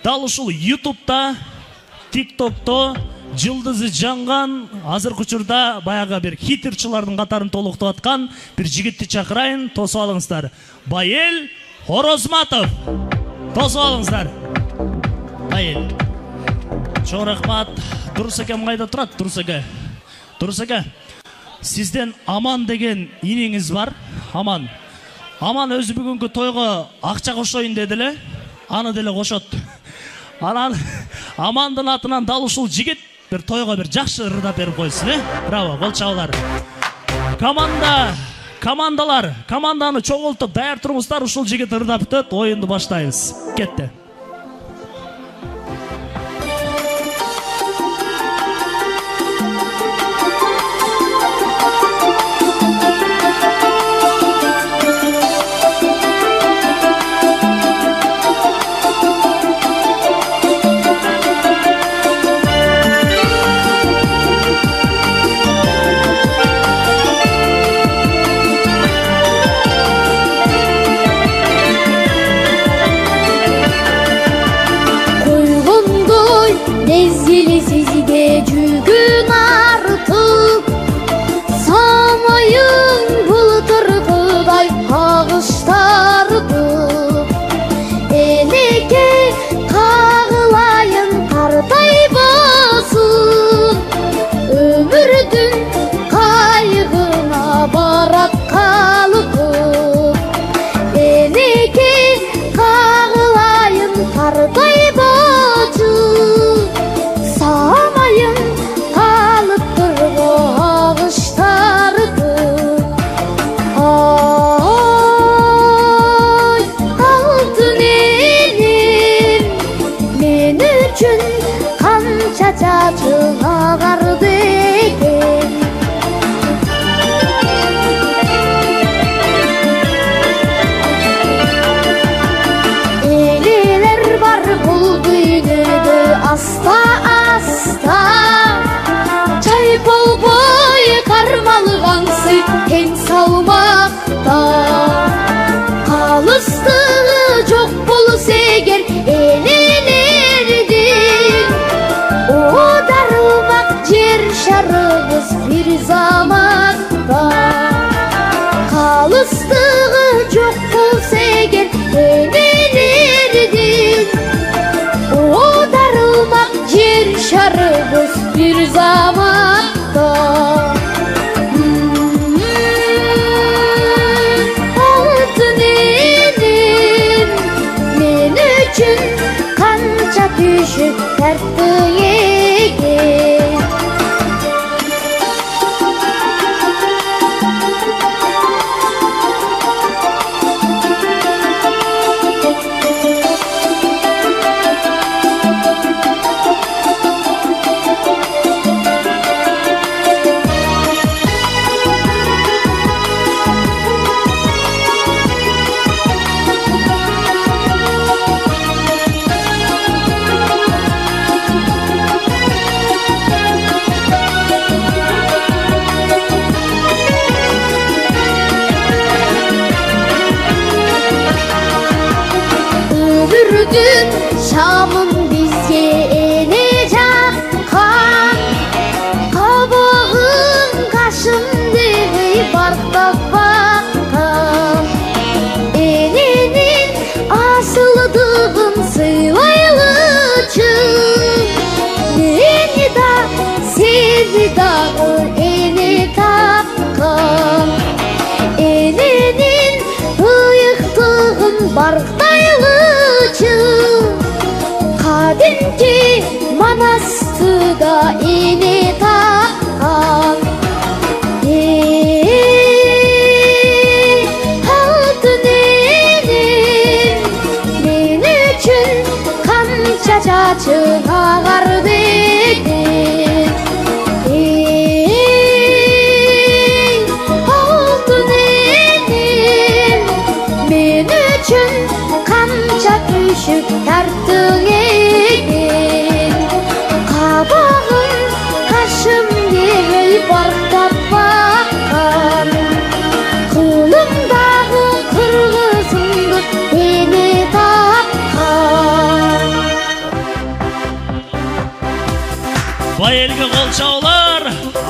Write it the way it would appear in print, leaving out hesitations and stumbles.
Дал ушул YouTube'да, TikTok'то жылдызы жанган, азыркы учурда баягы бир хит-ырчылардын катарын толуктап аткан бир жигитти чакырайын, тосуп алыңыздар. Байел Хорозматов. Тосуп алыңыздар. Байел. Чоң рахмат. Дурус акам кайда турат? Дурус ака. Дурус ака. Сизден Аман деген иниңиз бар. Аман. Аман өзү бүгүнкү тойго акча кошоюн деди эле. Аны деле кошот. Анан Амандын атынан дал ушул жигит bir toyga bir жақсы ырдап берип койсун, Браво, кол чабуулар. Команданы чоңолтуп даяр турмуздар, ушул жигит ырдап өтөт, оюнду баштайбыз. Кетти. Bir zamanda altın elim men üçün kança düşüp tarttı yegen. Şam'ın bizge ele jakkan, kabağın kaşındığı bardak bakkan. Elinin asıldığın sıvaylıçın, beni da sevdi dağı eli takkan. Elinin ıyıktığın barktaylıçın, kadimki manastıda ini takkan. Altın elim men üçün kança çaçın ağardı edim. Altın elim men üçün kança düşüp tarttı yegen. Kabağın kaşım gibi barktap bakkan, kılımдағы kırgızındı beni takkan. бай элге кол чабуулар